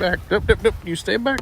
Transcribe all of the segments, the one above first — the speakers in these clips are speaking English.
back. Nope, nope, nope. You stay back.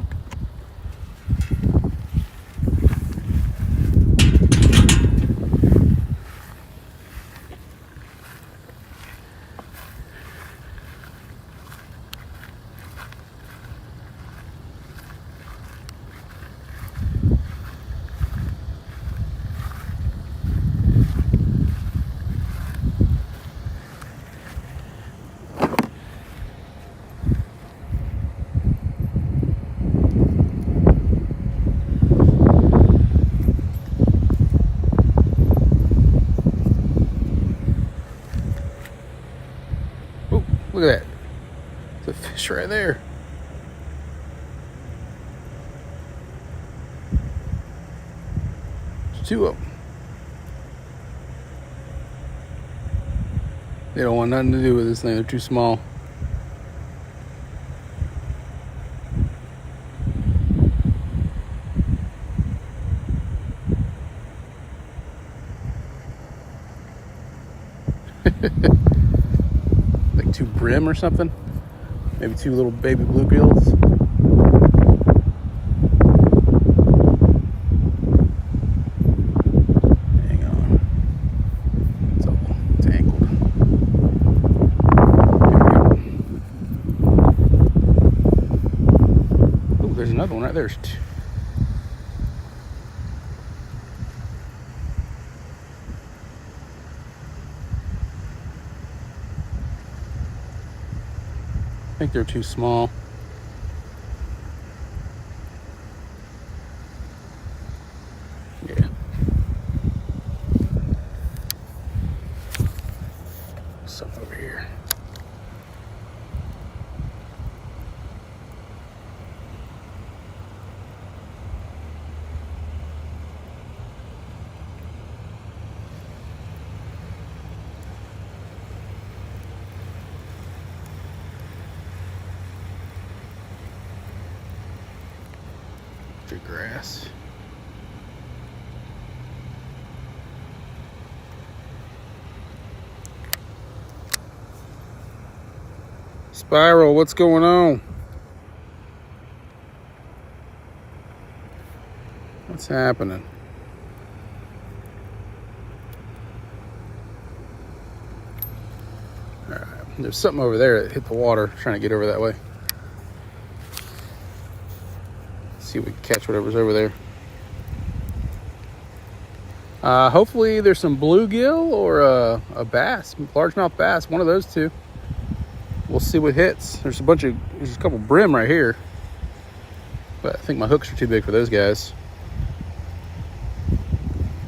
Look at that. There's a fish right there. There's two of them. They don't want nothing to do with this thing. They're too small. Like two brim or something. Maybe two little baby bluegills. Hang on. It's all tangled. Oh, there's another one right there. I think they're too small. Yeah. Something over here. Grass. Spiral, what's going on? What's happening? All right, there's something over there that hit the water. Trying to get over that way. See if we can catch whatever's over there. Hopefully there's some bluegill or a bass, largemouth bass, one of those two. We'll see what hits. There's a couple brim right here, but I think my hooks are too big for those guys.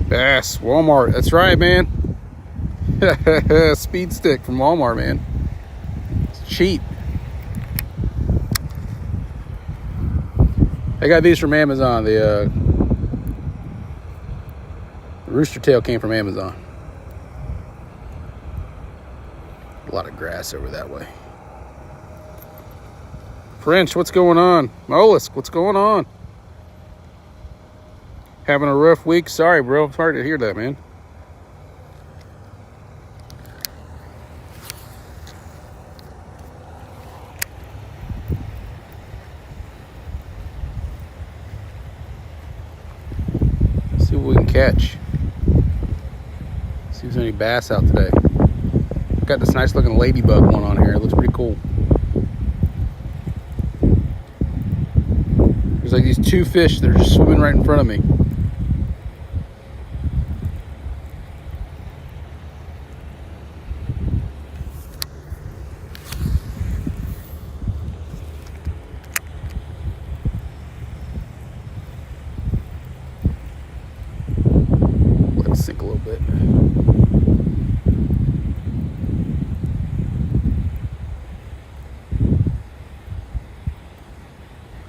Bass, Walmart, that's right, man. Speed stick from Walmart, man. It's cheap. I got these from Amazon. The rooster tail came from Amazon. A lot of grass over that way. French, what's going on? Mollusk, what's going on? Having a rough week? Sorry, bro. It's hard to hear that, man. See what we can catch. See if there's any bass out today. Got this nice looking ladybug one on here. It looks pretty cool. There's like these two fish that are just swimming right in front of me. Let it sink a little bit.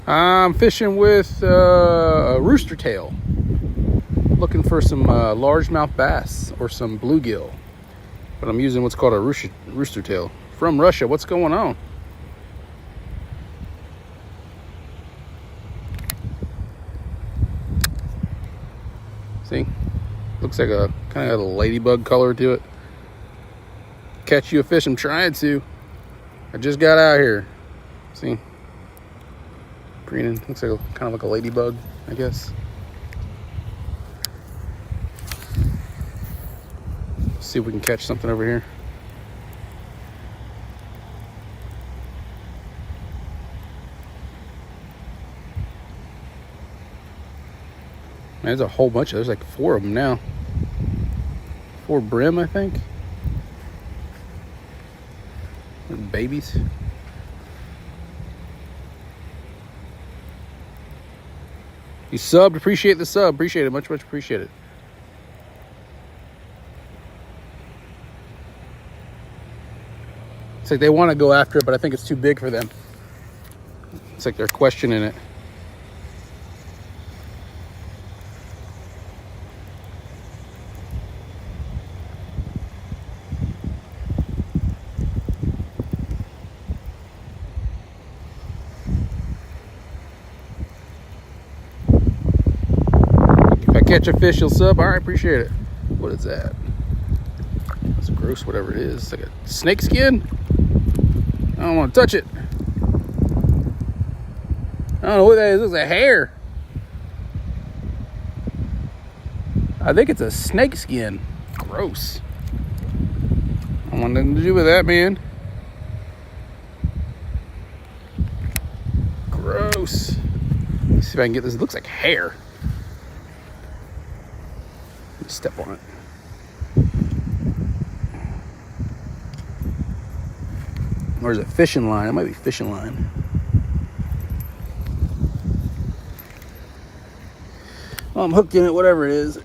I'm fishing with a rooster tail, looking for some largemouth bass or some bluegill, but I'm using what's called a rooster tail from Russia. What's going on? See, looks like a kind of a ladybug color to it. Catch you a fish. I'm trying to. I just got out here. See. Green, looks like kind of like a ladybug, I guess. See if we can catch something over here. Man, there's a whole bunch of, there's like 4 of them now. 4 brim, I think. They're babies. You subbed, appreciate the sub, appreciate it, much appreciate it. It's like they want to go after it, but I think it's too big for them. It's like they're questioning it. If I catch a fish, you'll sub. All right, appreciate it. What is that? That's gross, whatever it is. It's like a snake skin. I don't want to touch it. I don't know what that is. It looks like hair. I think it's a snake skin. Gross. I don't want nothing to do with that, man. Gross. Let's see if I can get this. It looks like hair. Let's step on it. Or is it fishing line? It might be fishing line. Well, I'm hooked in it, whatever it is. All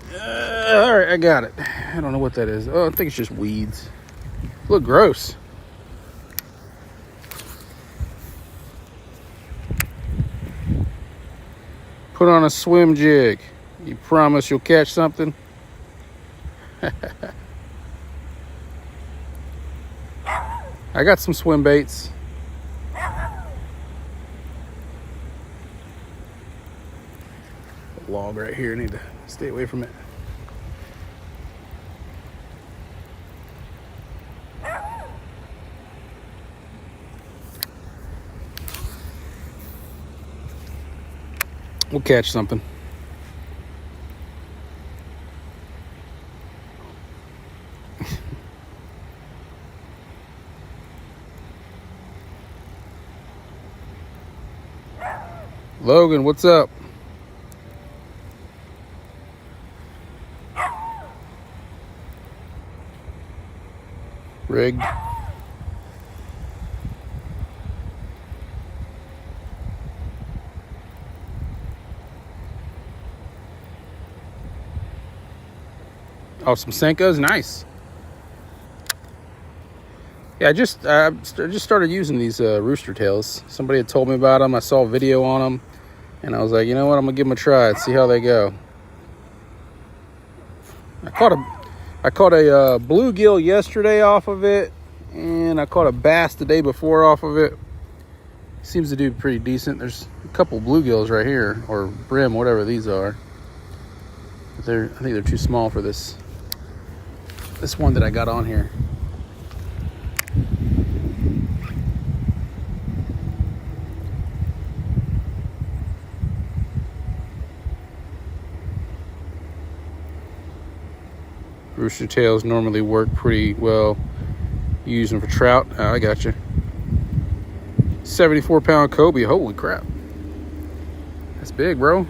right, I got it. I don't know what that is. Oh, I think it's just weeds. Look gross. Put on a swim jig. You promise you'll catch something? I got some swim baits. A log right here. I need to stay away from it. We'll catch something. Logan, what's up? Rigged. Oh, some Senkos, nice. Yeah, I just started using these rooster tails. Somebody had told me about them. I saw a video on them, and I was like, you know what? I'm gonna give them a try and see how they go. I caught a bluegill yesterday off of it, and I caught a bass the day before off of it. Seems to do pretty decent. There's a couple bluegills right here, or brim, whatever these are. But I think they're too small for this one that I got on here. Rooster tails normally work pretty well. You use them for trout. Oh, I got you. 74-pound Kobe. Holy crap. That's big, bro.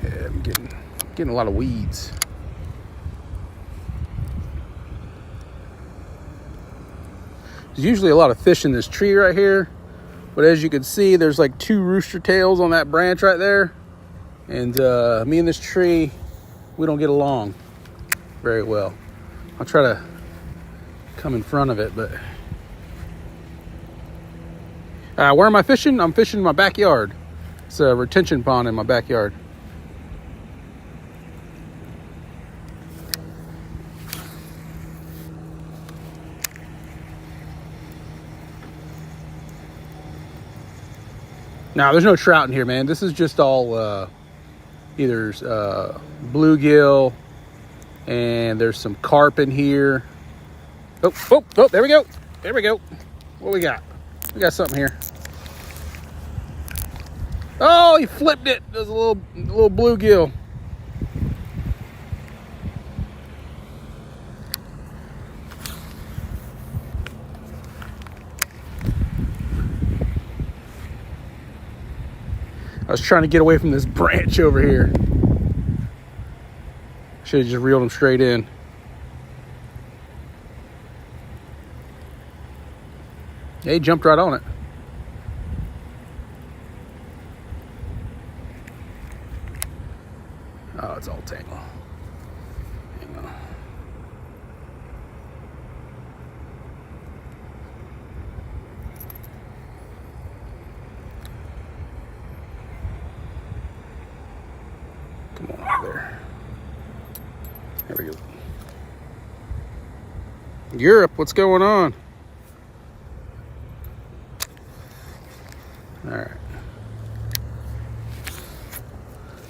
Yeah, I'm getting a lot of weeds. There's usually a lot of fish in this tree right here, but as you can see, there's like 2 rooster tails on that branch right there. And me and this tree, we don't get along very well. I'll try to come in front of it, but where am I fishing? I'm fishing in my backyard. It's a retention pond in my backyard. Now, there's no trout in here, man. This is just all either bluegill, and there's some carp in here. Oh, there we go. There we go. What we got? We got something here. Oh, he flipped it. There's a little bluegill. I was trying to get away from this branch over here. Should have just reeled him straight in. Yeah, he jumped right on it. Oh, it's all tangled. Hang on. Come on up there. There we go. Europe, what's going on? All right.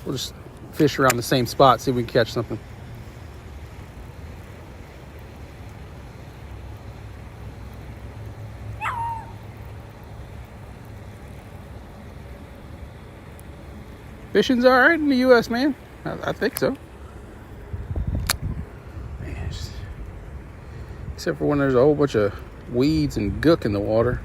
We'll just fish around the same spot, see if we can catch something. Fishing's all right in the U.S., man. I think so. Man, except for when there's a whole bunch of weeds and gook in the water.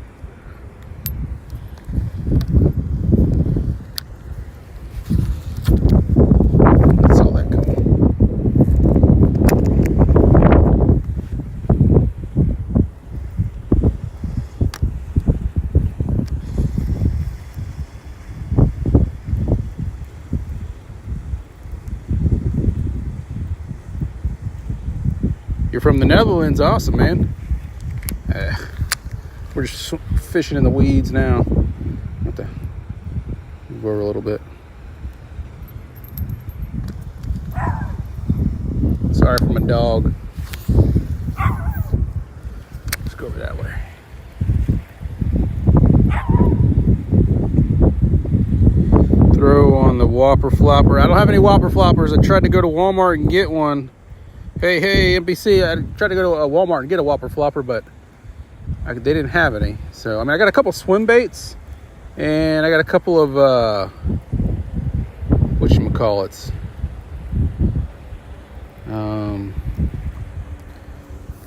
You're from the Netherlands, awesome, man. We're just fishing in the weeds now. Have to go over a little bit. Sorry for my dog. Let's go over that way. Throw on the whopper flopper. I don't have any whopper floppers. I tried to go to Walmart and get one. Hey, NBC, I tried to go to a Walmart and get a whopper flopper, but they didn't have any. So, I mean, I got a couple swim baits, and I got a couple of, whatchamacallits,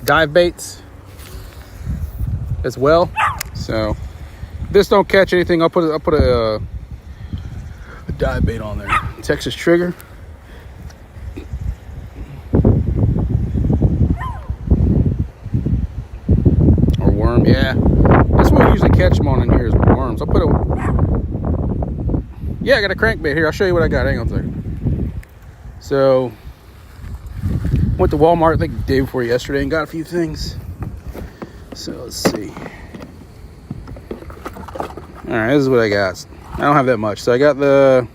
dive baits as well. So, if this don't catch anything, I'll put a dive bait on there. Texas Trigger. Yeah, that's what we usually catch them on in here is worms. I'll put yeah, I got a crankbait here. I'll show you what I got. Hang on a second. So, went to Walmart, I think the day before yesterday, and got a few things. So, let's see. All right, this is what I got. I don't have that much. So, I got the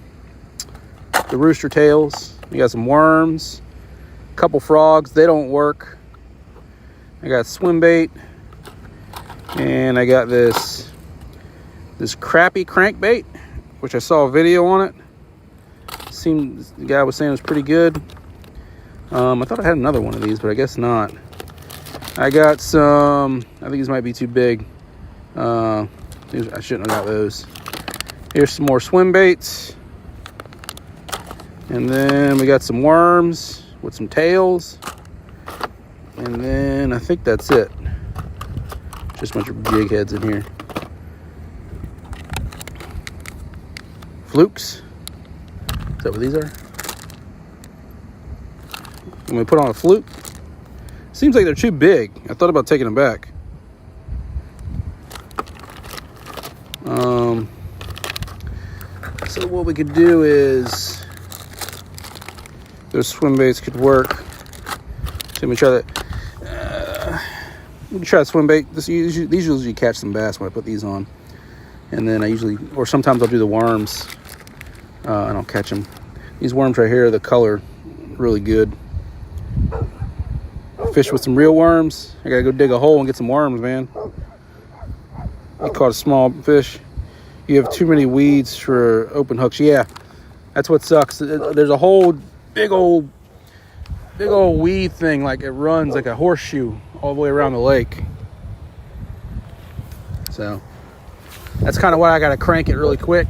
rooster tails. We got some worms, a couple frogs. They don't work. I got swim bait. And I got this crappy crankbait, which I saw a video on it. Seemed the guy was saying it was pretty good. I thought I had another one of these, but I guess not. I got some. I think these might be too big. I shouldn't have got those. Here's some more swim baits, and then we got some worms with some tails, and then I think that's it. Just a bunch of jig heads in here. Flukes. Is that what these are? When we put on a fluke. Seems like they're too big. I thought about taking them back. So what we could do is those swim baits could work. So let me try that. We can try to swim bait. These usually catch some bass when I put these on. And then or sometimes I'll do the worms. I don't catch them. These worms right here, the color, really good. Fish with some real worms. I gotta go dig a hole and get some worms, man. I caught a small fish. You have too many weeds for open hooks. Yeah, that's what sucks. There's a whole big old weed thing, like it runs like a horseshoe all the way around the lake. So That's kind of why I got to crank it really quick.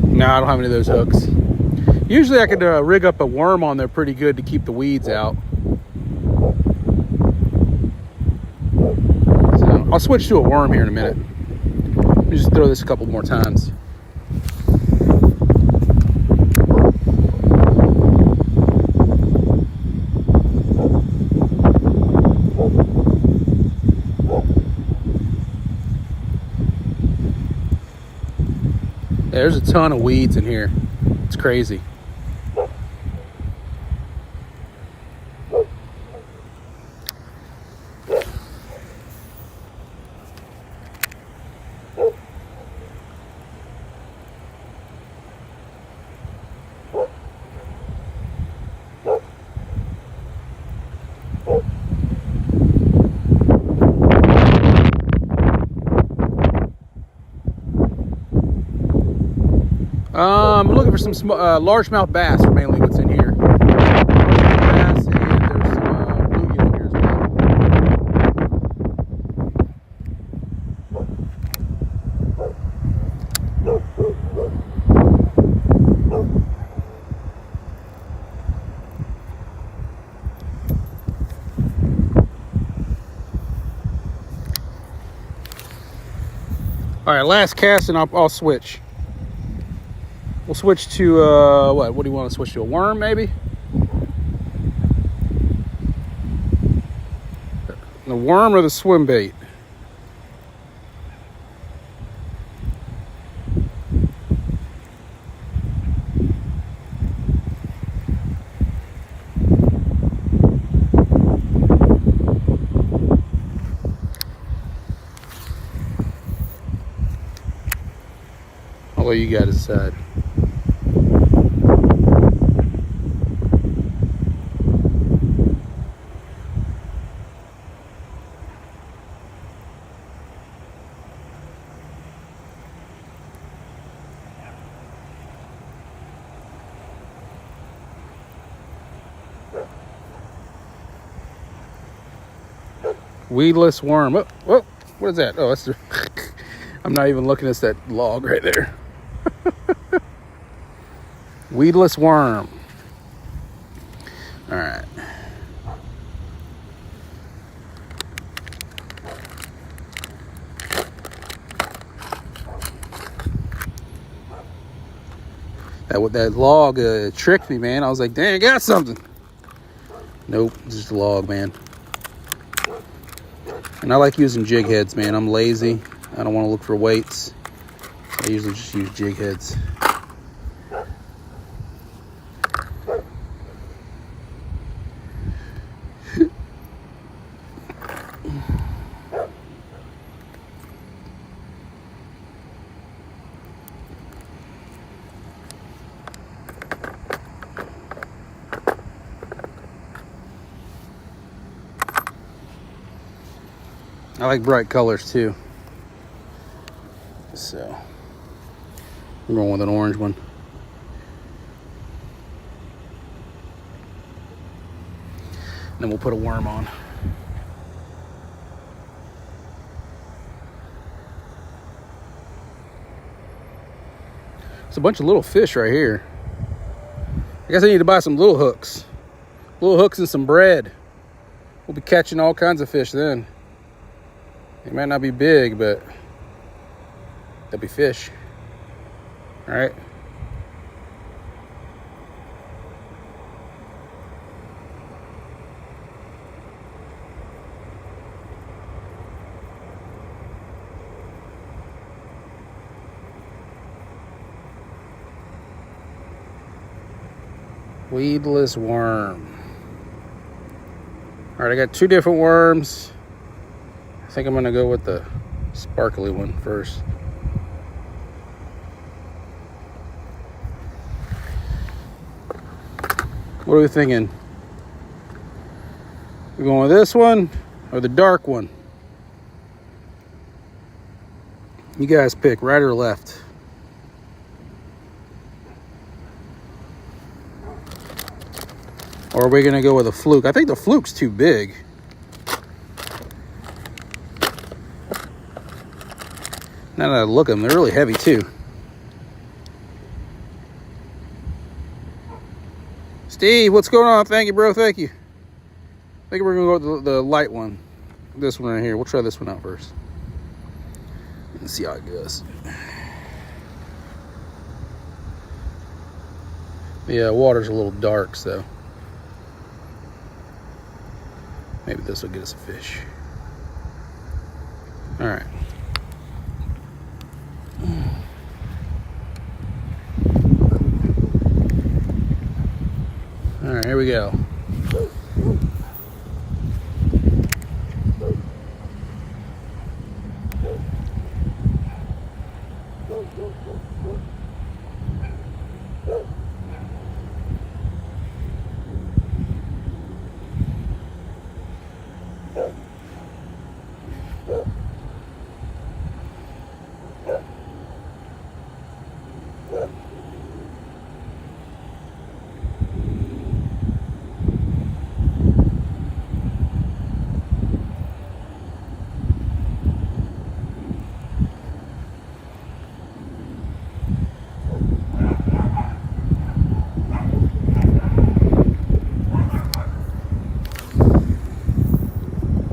No, I don't have any of those hooks. Usually I could rig up a worm on there pretty good to keep the weeds out. So I'll switch to a worm here in a minute. Let me just throw this a couple more times. There's a ton of weeds in here. It's crazy. I'm looking for some largemouth bass, mainly what's in here. Largemouth bass, and there's some bluegill in here as well. All right, last cast, and I'll switch. We'll switch to, what do you want to switch to? A worm, maybe? The worm or the swim bait? I'll let you guys decide. Weedless worm. Oh, what is that? Oh, that's the I'm not even looking at that log right there. Weedless worm. All right. That log tricked me, man. I was like, dang, I got something. Nope, it's just a log, man. And I like using jig heads, man. I'm lazy. I don't want to look for weights. I usually just use jig heads. I like bright colors too. So I'm going with an orange one. And then we'll put a worm on. It's a bunch of little fish right here. I guess I need to buy some little hooks. Little hooks and some bread. We'll be catching all kinds of fish then. They might not be big, but they'll be fish. All right. Weedless worm. All right, I got two different worms. I think I'm gonna go with the sparkly one first. What are we thinking? We're going with this one or the dark one? You guys pick, right or left. Or are we going to go with a fluke? I think the fluke's too big. Now that I look at them, they're really heavy too. Steve, what's going on? Thank you, bro. Thank you. I think we're going to go with the light one. This one right here. We'll try this one out first. Let's see how it goes. Yeah, water's a little dark, so maybe this will get us a fish. All right. All right, here we go.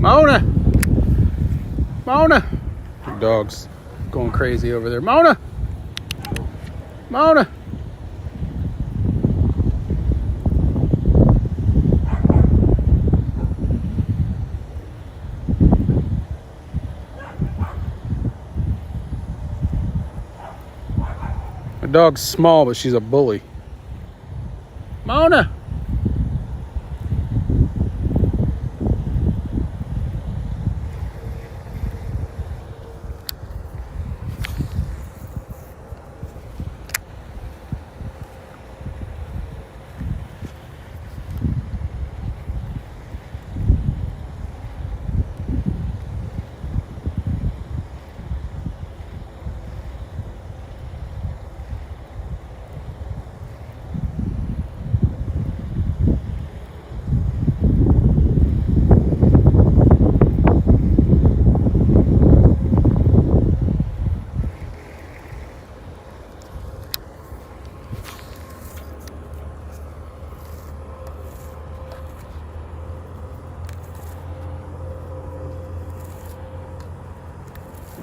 Mona! Mona! Your dog's going crazy over there. Mona! Mona! My dog's small, but she's a bully. Mona!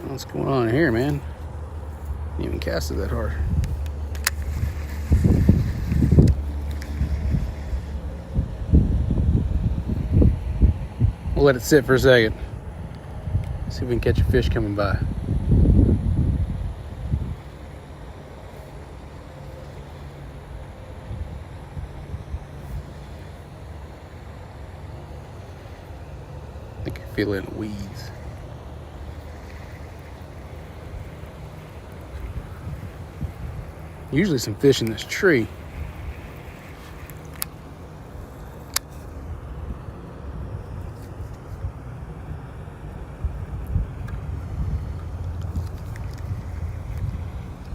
What's going on here, man? Didn't even cast it that hard. We'll let it sit for a second. See if we can catch a fish coming by. I think you're feeling weeds. Usually some fish in this tree.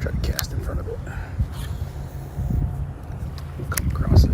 Try to cast in front of it. We'll come across it.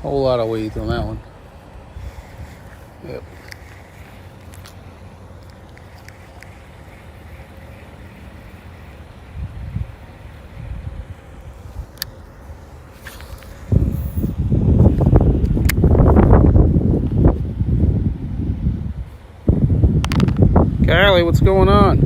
Whole lot of weeds on that one. Yep. Kylie, what's going on?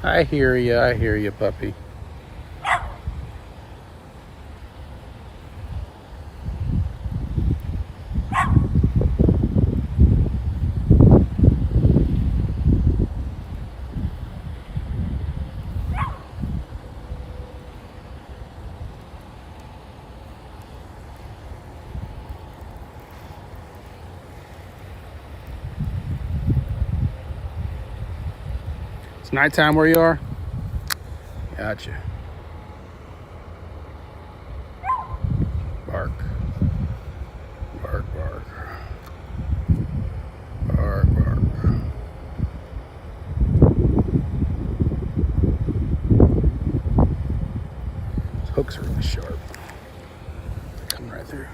I hear you, puppy. It's nighttime where you are? Gotcha. Bark. Bark, bark. Bark, bark. These hooks are really sharp. Coming right through.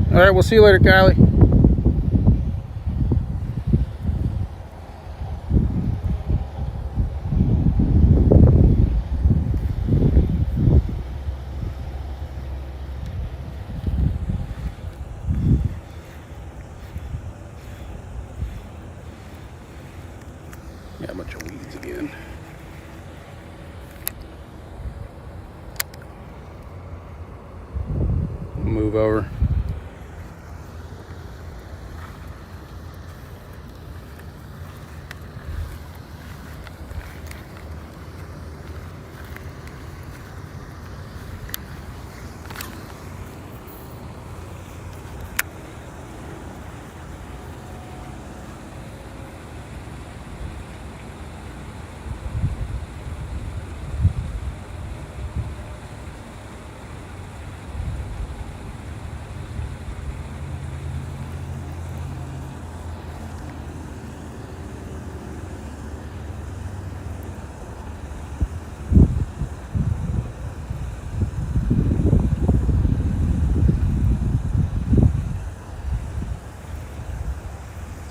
All right, we'll see you later, Kylie. Yeah, a bunch of weeds again. Move over.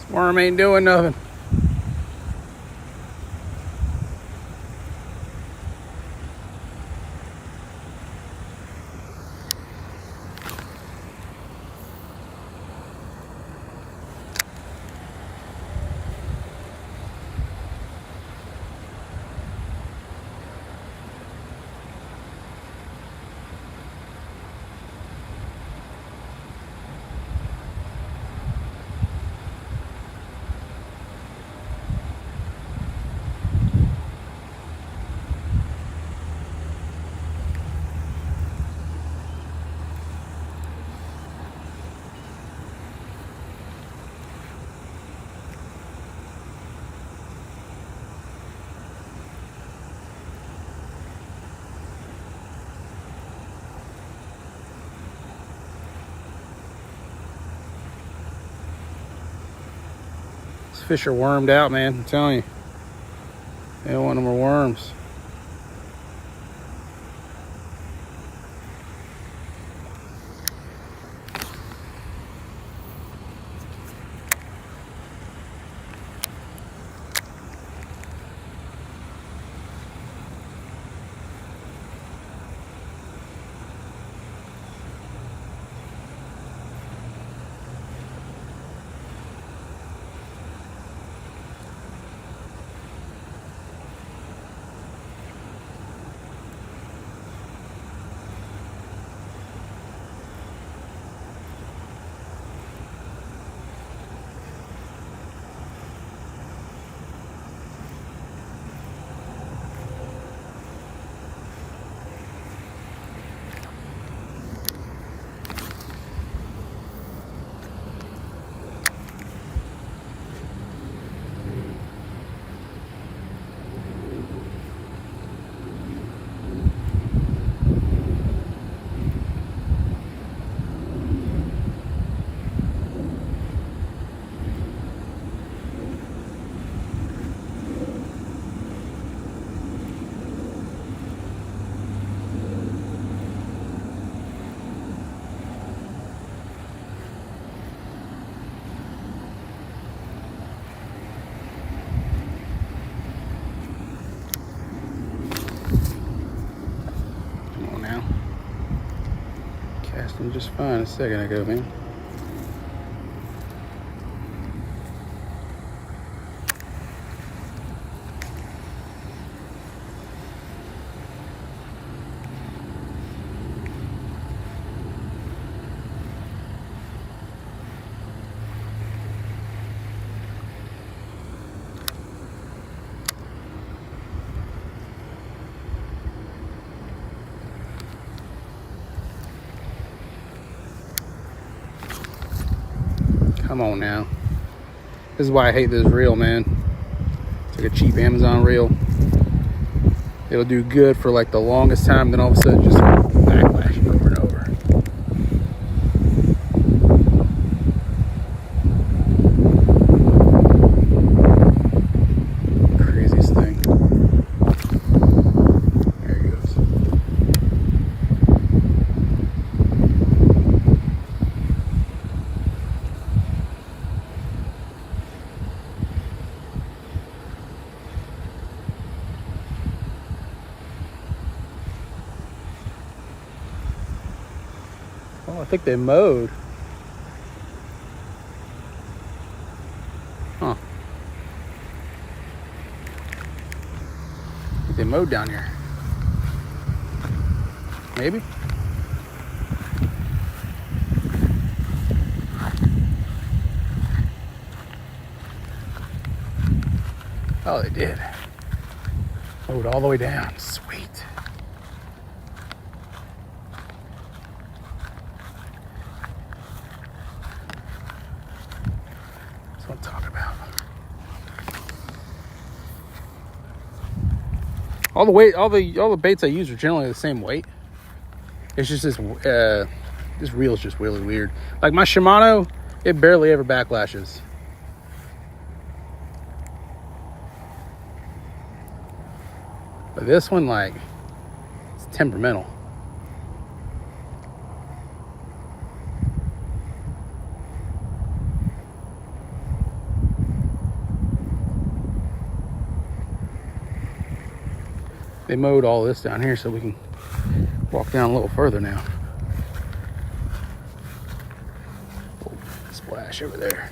Worm ain't doing nothing. These fish are wormed out, man. I'm telling you. They don't want no more worms. just fine a second ago, man. Come on now. This is why I hate this reel, man. It's like a cheap Amazon reel. It'll do good for like the longest time, then all of a sudden just backlashing over and over. Craziest thing. There he goes. Oh, I think they mowed. Huh. I think they mowed down here. Maybe? Oh, they did. Mowed all the way down. Sweet. That's what I'm talking about. All the baits I use are generally the same weight. It's just this reel is just really weird. Like my Shimano, it barely ever backlashes. But this one, like, it's temperamental. They mowed all this down here so we can walk down a little further now. Oh, splash over there.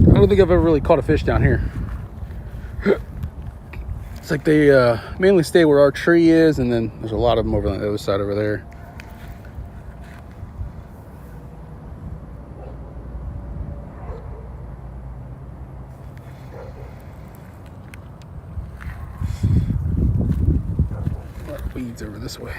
I don't think I've ever really caught a fish down here. It's like they mainly stay where our tree is, and then there's a lot of them over on the other side over there. A lot of weeds over this way.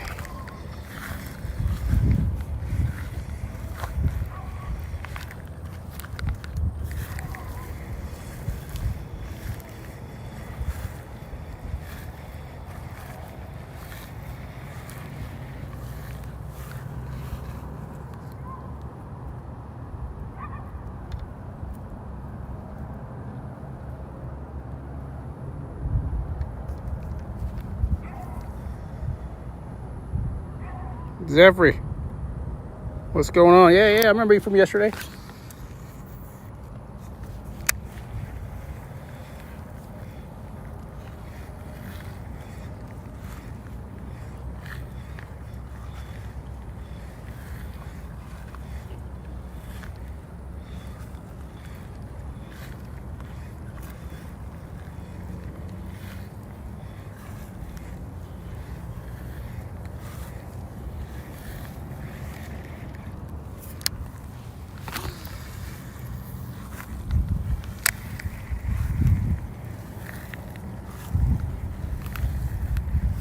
Zephyr, what's going on? Yeah, I remember you from yesterday.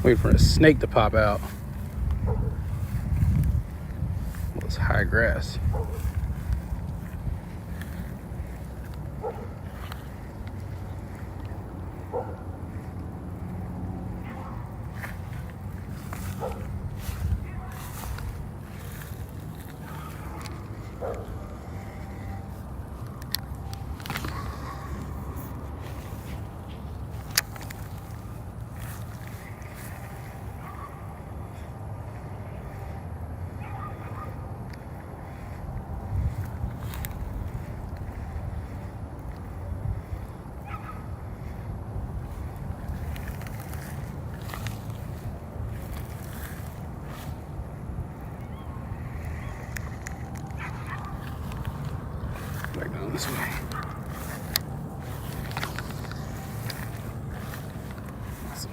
Wait for a snake to pop out. high grass. Back down this way. Awesome.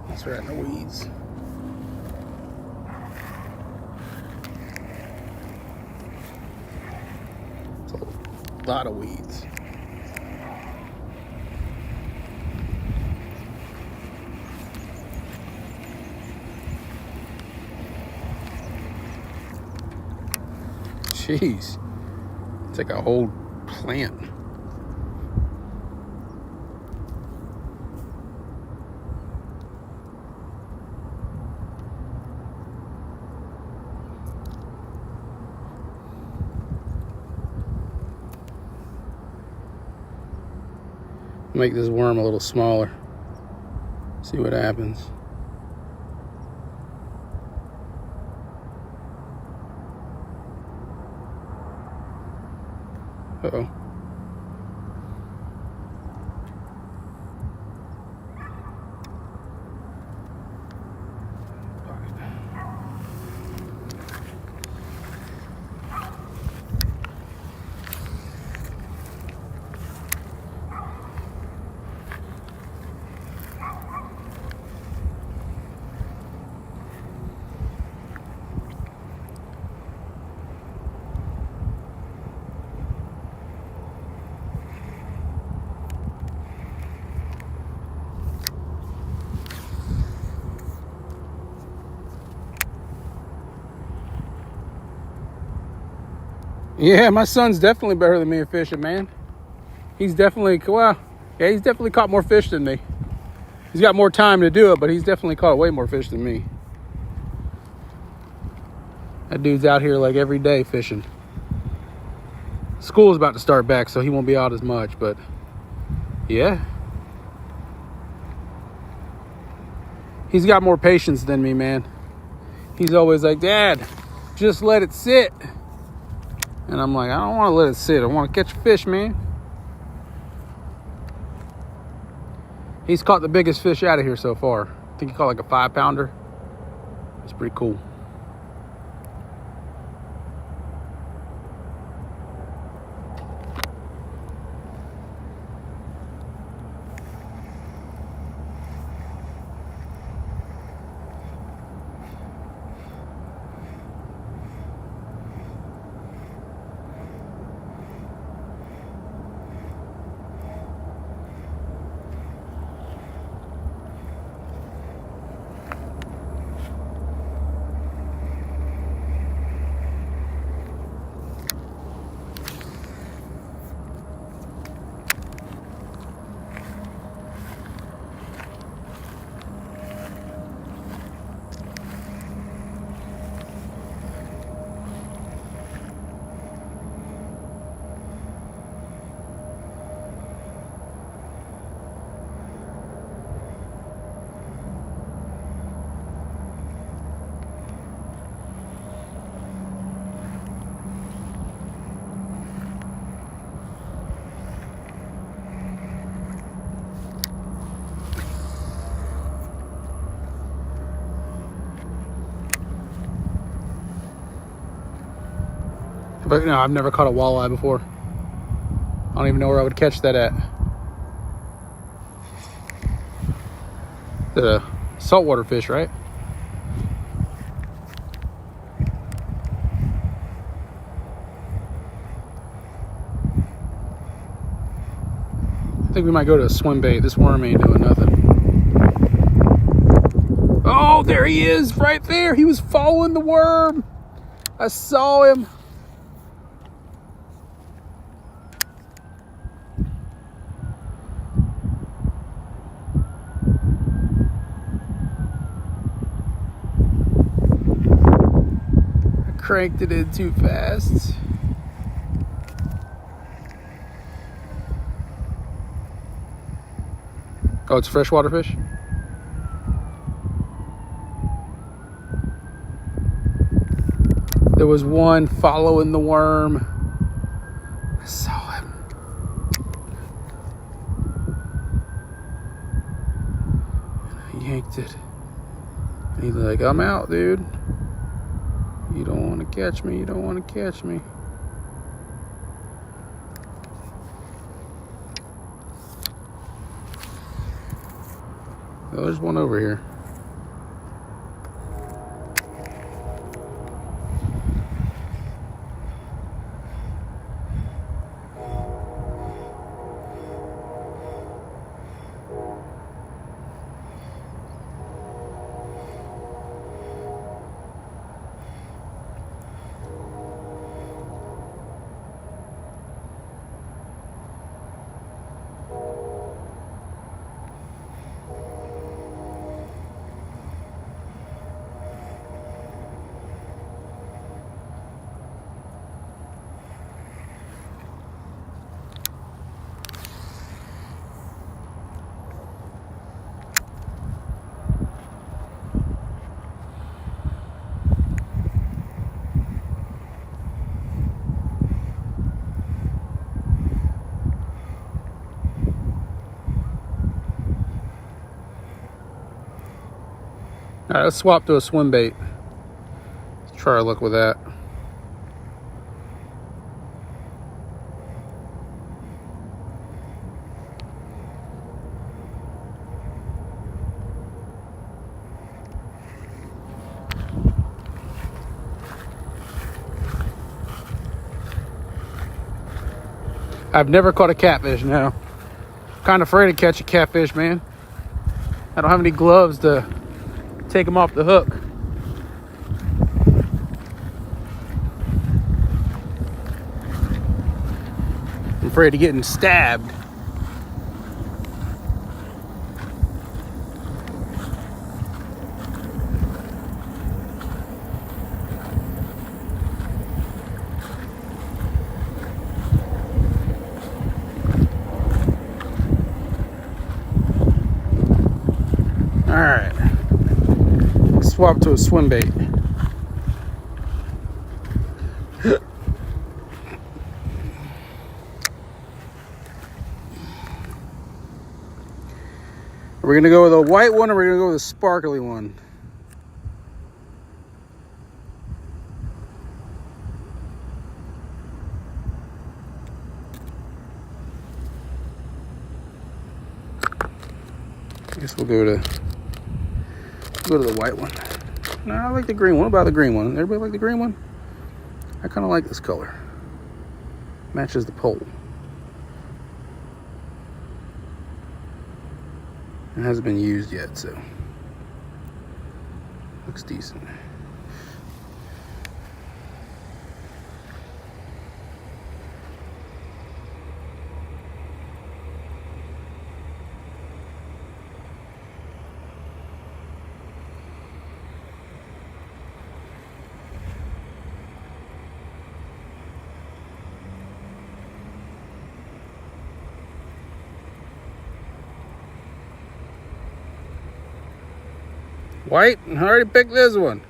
That's right in the weeds. It's a lot of weeds. Jeez, it's like a whole plant. Make this worm a little smaller. See what happens. Uh-oh. Yeah, my son's definitely better than me at fishing, man. He's definitely, well, yeah, he's definitely caught more fish than me. He's got more time to do it, but he's definitely caught way more fish than me. That dude's out here like every day fishing. School's about to start back, so he won't be out as much, but yeah. He's got more patience than me, man. He's always like, Dad, just let it sit. And I'm like, I don't want to let it sit. I want to catch a fish, man. He's caught the biggest fish out of here so far. I think he caught like a 5-pounder. It's pretty cool. But no, I've never caught a walleye before. I don't even know where I would catch that at. The saltwater fish, right? I think we might go to a swim bait. This worm ain't doing nothing. Oh, there he is, right there. He was following the worm. I saw him. I cranked it in too fast. Oh, it's freshwater fish? There was one following the worm. I saw him. And I yanked it. And he's like, I'm out, dude. You don't want to catch me. You don't want to catch me. Oh, there's one over here. All right, let's swap to a swim bait. Let's try our luck with that. I've never caught a catfish now. Kind of afraid to catch a catfish, man. I don't have any gloves to take them off the hook. I'm afraid of getting stabbed. All right. Swap to a swim bait. Are we gonna go with a white one or are we gonna go with a sparkly one? I guess we'll go to the white one. No, I like the green one. What about the green one? Everybody like the green one? I kind of like this color. Matches the pole. It hasn't been used yet, so looks decent. White, I already picked this one.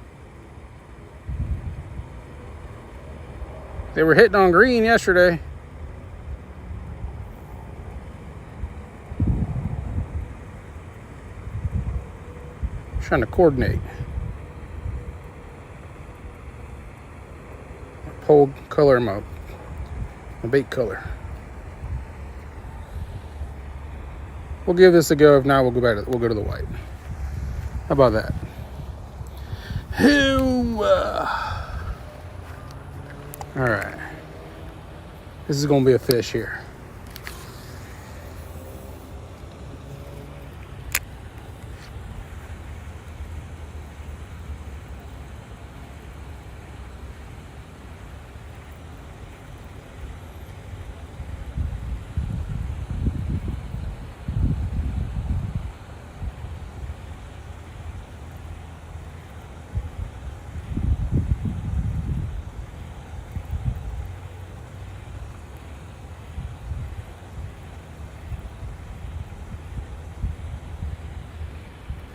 They were hitting on green yesterday. Trying to coordinate. pole color and my bait color. We'll give this a go. If not, we'll go to the white. How about that? All right. This is gonna be a fish here.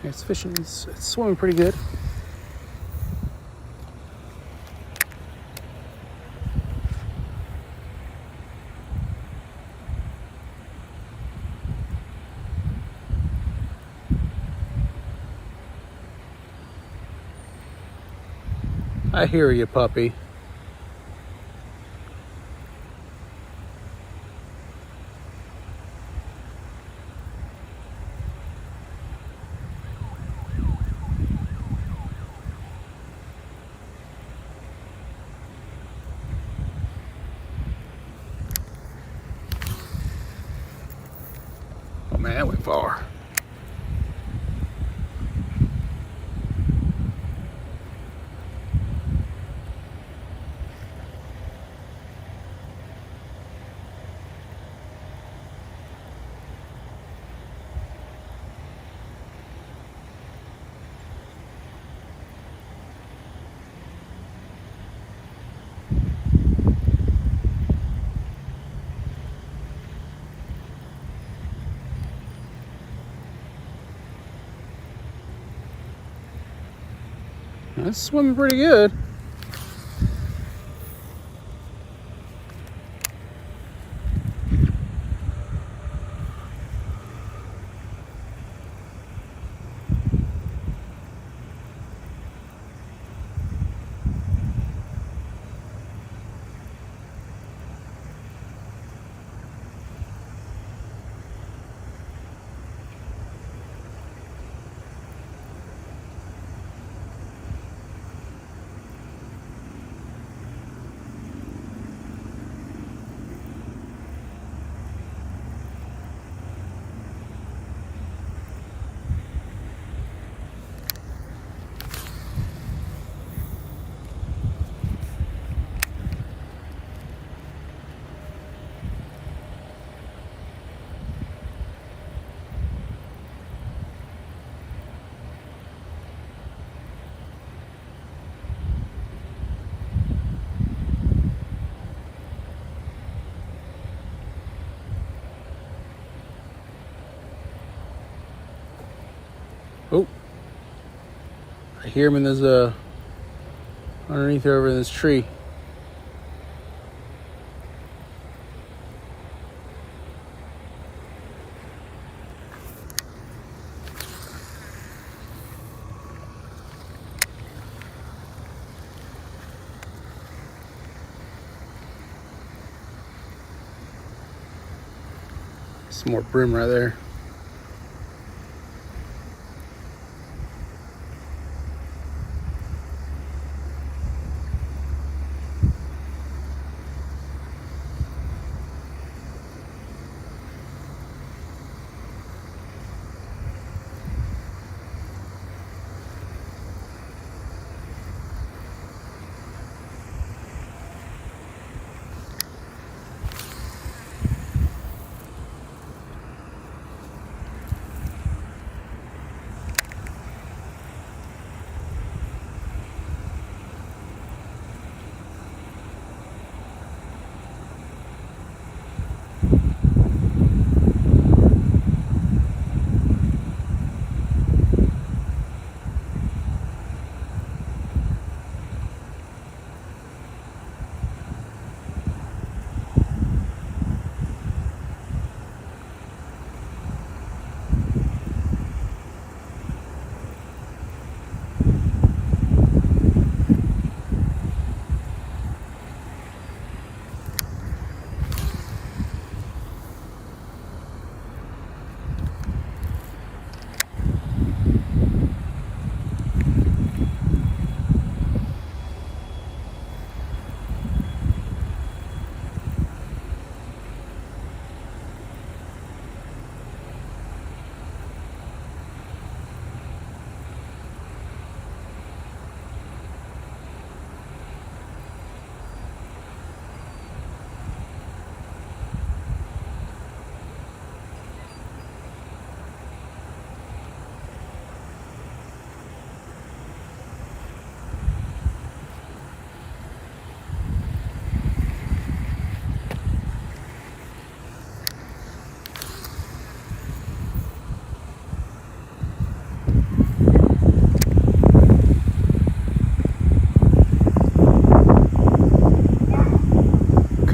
It's fishing. It's swimming pretty good. I hear you, puppy. Oh man, that went far. That's swimming pretty good. Oh, I hear him in this underneath over in this tree. Some more brim right there.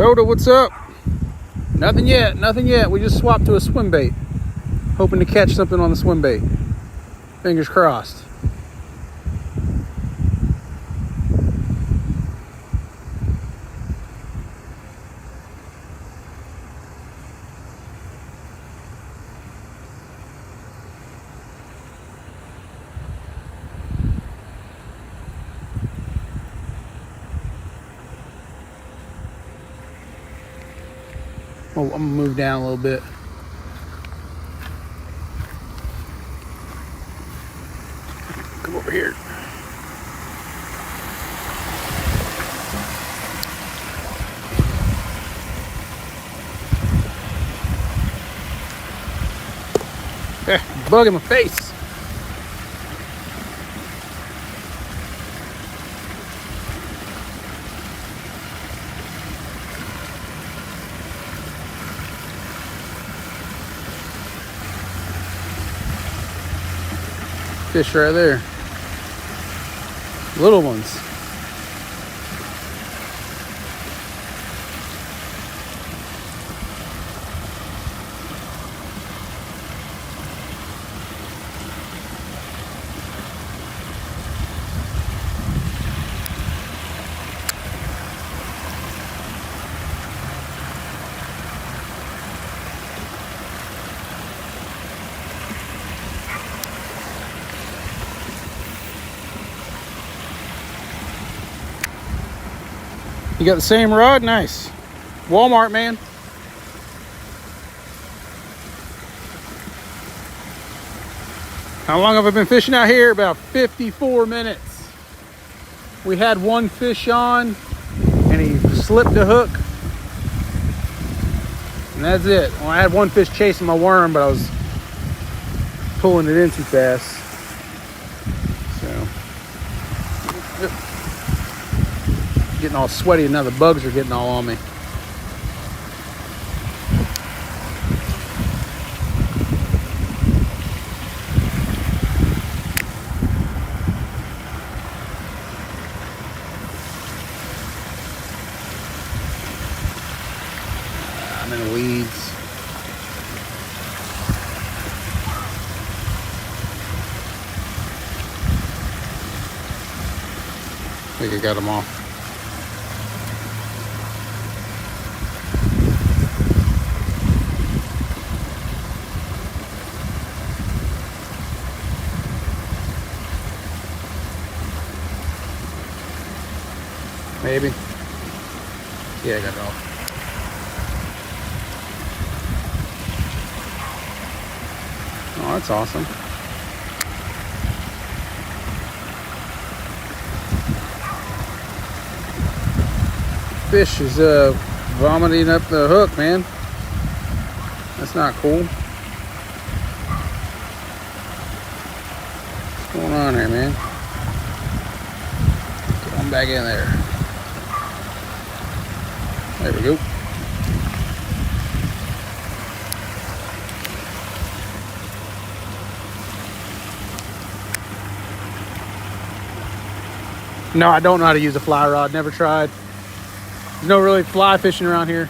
Rhoda, what's up? Nothing yet, nothing yet. We just swapped to a swim bait. Hoping to catch something on the swim bait. Fingers crossed. Oh, I'm gonna move down a little bit. Come over here. Bug in my face. Fish right there. Little ones. You got the same rod? Nice. Walmart, man. How long have I been fishing out here? About 54 minutes. We had one fish on and he slipped a hook. And that's it. Well, I had one fish chasing my worm, but I was pulling it in too fast. So, getting all sweaty and now the bugs are getting all on me. I'm in the weeds. I think I got them all. Maybe. Yeah, I got it all. Oh, that's awesome. Fish is vomiting up the hook, man. That's not cool. What's going on here, man? Get on back in there. There we go. No, I don't know how to use a fly rod. Never tried. There's no really fly fishing around here.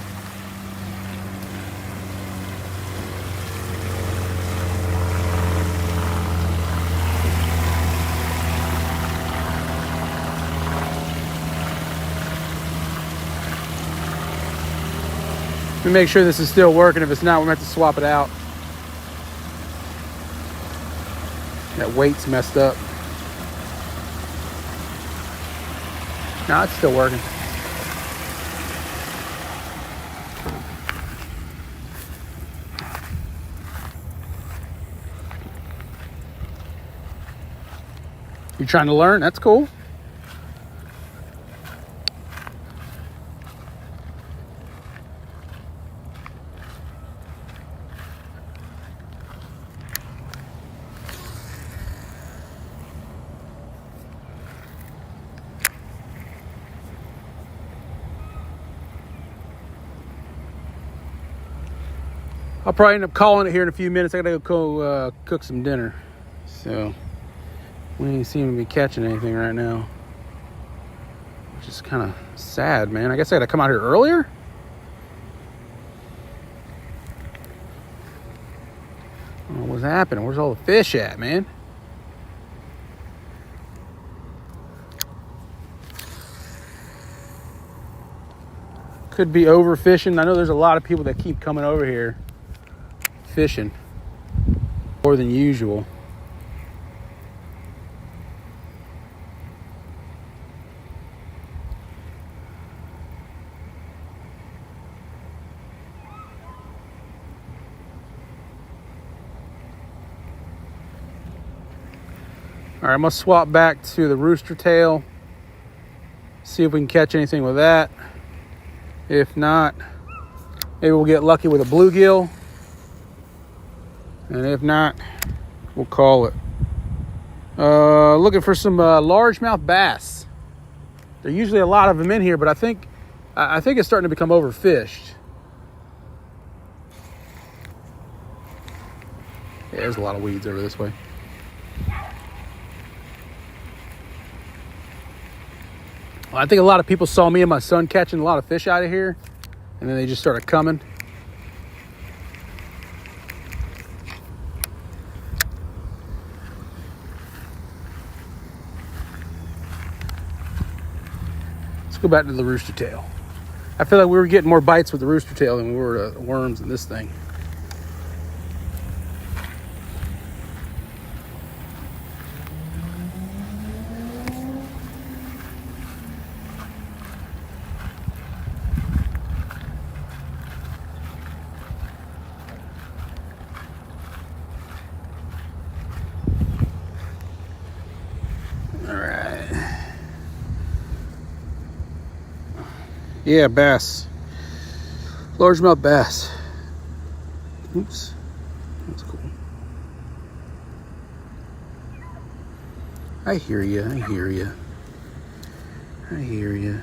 Let me make sure this is still working. If it's not, we're going to have to swap it out. That weight's messed up. No, it's still working. You're trying to learn? That's cool. I'll probably end up calling it here in a few minutes. I gotta go cook some dinner. So we ain't seem to be catching anything right now, which is kind of sad, man. I guess I gotta come out here earlier. happening? Where's all the fish at, man? Could be overfishing. I know there's a lot of people that keep coming over here fishing more than usual. All right, I'm gonna swap back to the rooster tail, see if we can catch anything with that. If not, maybe we'll get lucky with a bluegill. And if not, we'll call it. Looking for some largemouth bass. There are usually a lot of them in here, but I think it's starting to become overfished. Yeah, there's a lot of weeds over this way. I think a lot of people saw me and my son catching a lot of fish out of here, and then they just started coming. Let's go back to the rooster tail. I feel like we were getting more bites with the rooster tail than we were worms in this thing. Yeah, bass. Largemouth bass. Oops. That's cool. I hear you. I hear you. I hear you.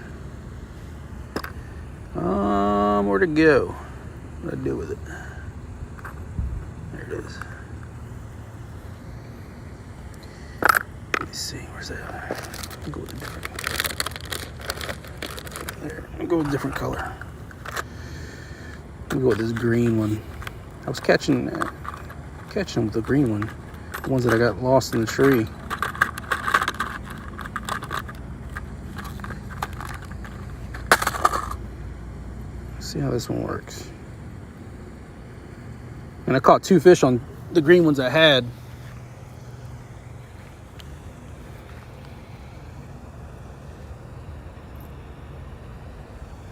Where to go? What do I do with it? There it is. Let me see. Where's that? I'll go with a different one. There, I'll go with a different color. I'll go with this green one. I was catching them with the green one. The ones that I got lost in the tree. Let's see how this one works. And I caught 2 fish on the green ones I had.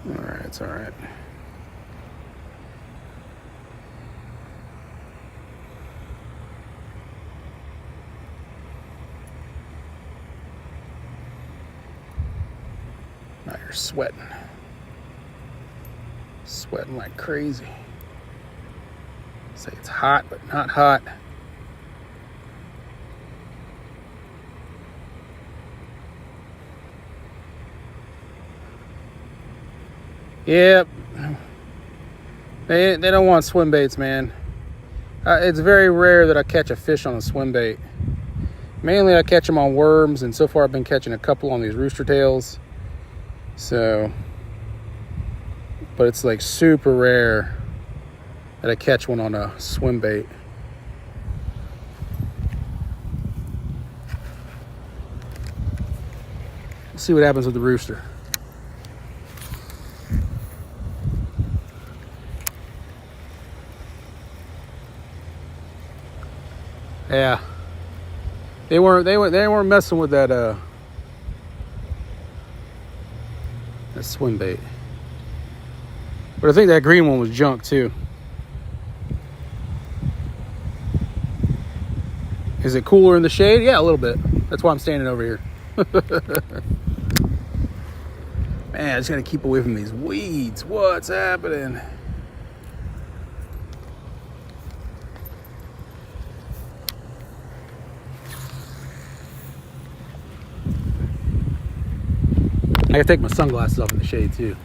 Alright, it's alright. Now you're sweating. Sweating like crazy. Say it's hot, but not hot. Yep. They don't want swim baits, man. It's very rare that I catch a fish on a swim bait. Mainly I catch them on worms, and so far I've been catching a couple on these rooster tails. So, but it's like super rare that I catch one on a swim bait. Let's see what happens with the rooster. Yeah, they weren't messing with that swim bait. But I think that green one was junk too. Is it cooler in the shade? Yeah, a little bit. That's why I'm standing over here. Man, I just gotta keep away from these weeds. What's happening? I gotta take my sunglasses off in the shade too.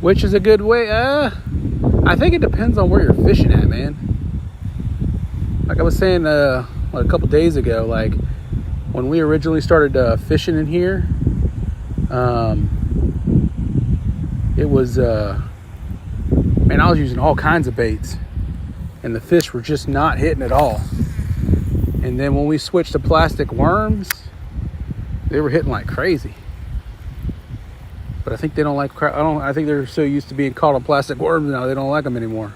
Which is a good way? I think it depends on where you're fishing at, man. Like I was saying a couple days ago, like when we originally started fishing in here, It was, man, I was using all kinds of baits, and the fish were just not hitting at all. And then when we switched to plastic worms, they were hitting like crazy. But I think they don't like, I think they're so used to being caught on plastic worms now, they don't like them anymore.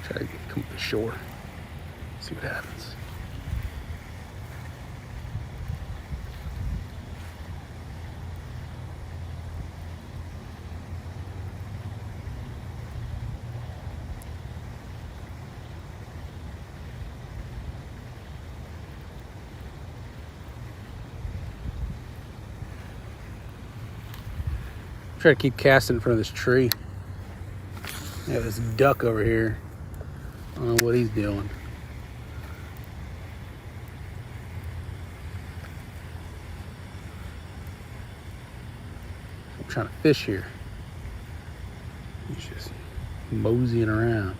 Try to come to shore, see what happens. Try to keep casting in front of this tree. I have this duck over here. I don't know what he's doing. I'm trying to fish here. He's just moseying around.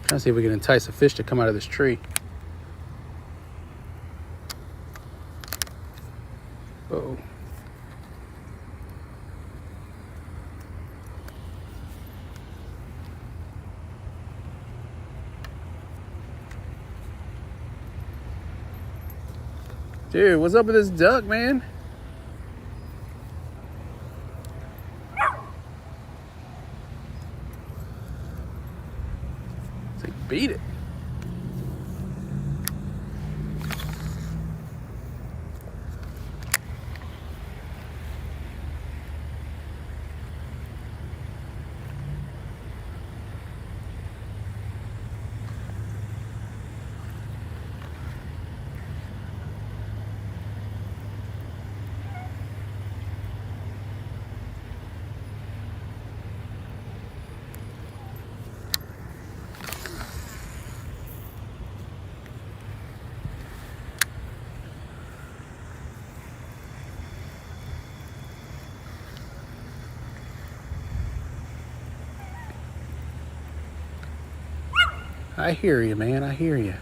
Trying to see if we can entice a fish to come out of this tree. Uh-oh. Dude, what's up with this duck, man? It's like, beat it. I hear you, man. I hear you.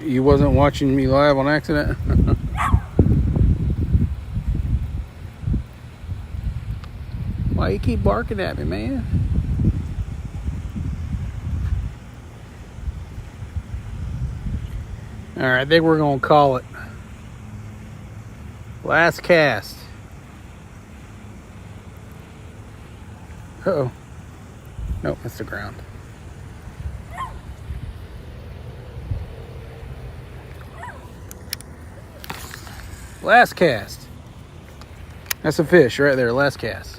You wasn't watching me live on accident? Why you keep barking at me, man? All right, I think we're gonna call it. Last cast. Uh-oh. Nope, that's the ground. Last cast. That's a fish right there, last cast.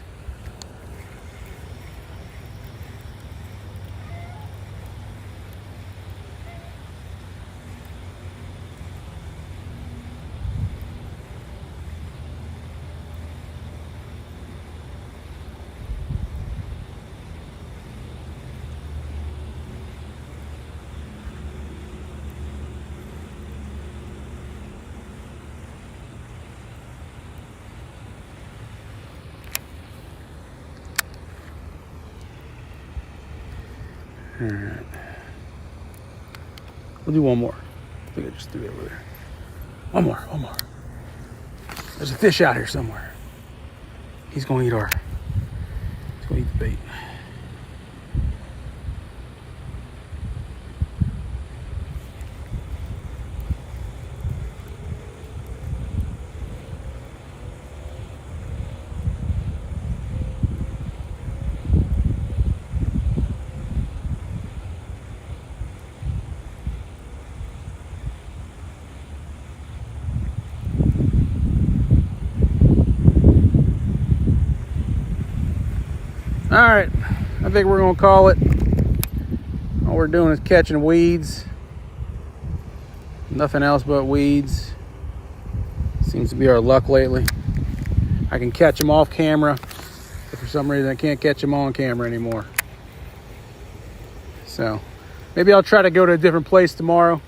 All right. We'll do one more. I think I just threw it over there. One more. There's a fish out here somewhere. He's gonna eat the bait. All right, I think we're gonna call it. All we're doing is catching weeds. Nothing else but weeds. Seems to be our luck lately. I can catch them off camera, but for some reason I can't catch them on camera anymore. So maybe I'll try to go to a different place tomorrow.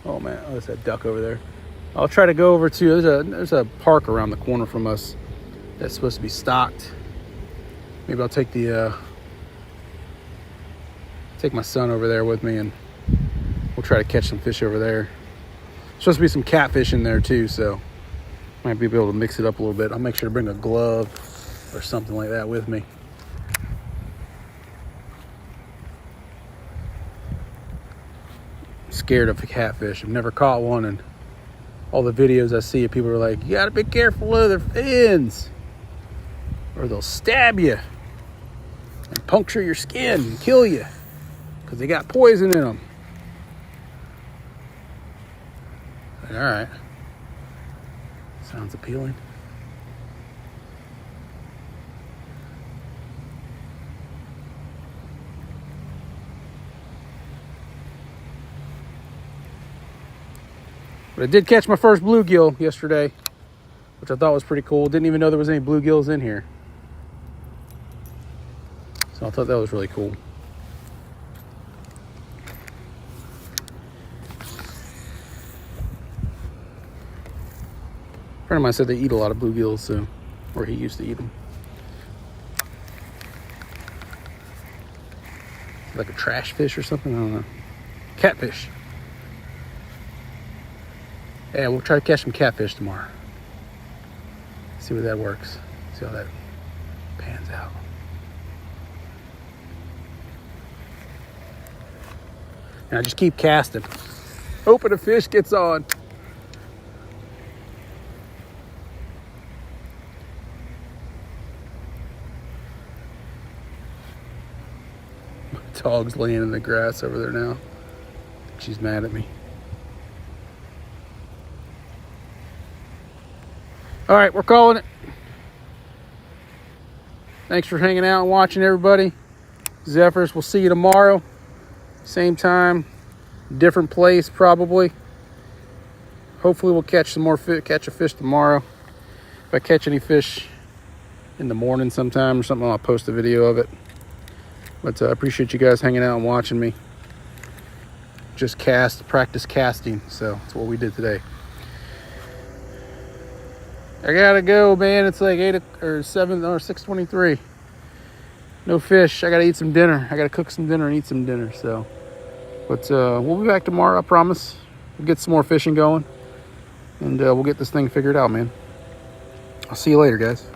Oh man, oh, there's that duck over there. I'll try to go over to, there's a park around the corner from us that's supposed to be stocked. Maybe I'll take my son over there with me, and we'll try to catch some fish over there. There's supposed to be some catfish in there too, so might be able to mix it up a little bit. I'll make sure to bring a glove or something like that with me. I'm scared of the catfish. I've never caught one, and all the videos I see, people are like, you gotta be careful of their fins, or they'll stab you and puncture your skin and kill you because they got poison in them. All right, sounds appealing. But I did catch my first bluegill yesterday, which I thought was pretty cool. Didn't even know there was any bluegills in here. So I thought that was really cool. A friend of mine said they eat a lot of bluegills, so, or he used to eat them. Like a trash fish or something, I don't know. Catfish. Yeah, we'll try to catch some catfish tomorrow. See where that works. See how that pans out. And I just keep casting, hoping a fish gets on. My dog's laying in the grass over there now. She's mad at me. All right, we're calling it. Thanks for hanging out and watching, everybody. Zephyrs, we'll see you tomorrow. Same time, different place probably. Hopefully we'll catch some more catch a fish tomorrow. If I catch any fish in the morning sometime or something, I'll post a video of it. But I appreciate you guys hanging out and watching me. Just practice casting. So that's what we did today. I gotta go, man. It's like 6:23. No fish. I gotta eat some dinner. I gotta cook some dinner and eat some dinner. So, but we'll be back tomorrow. I promise. We'll get some more fishing going, and we'll get this thing figured out, man. I'll see you later, guys.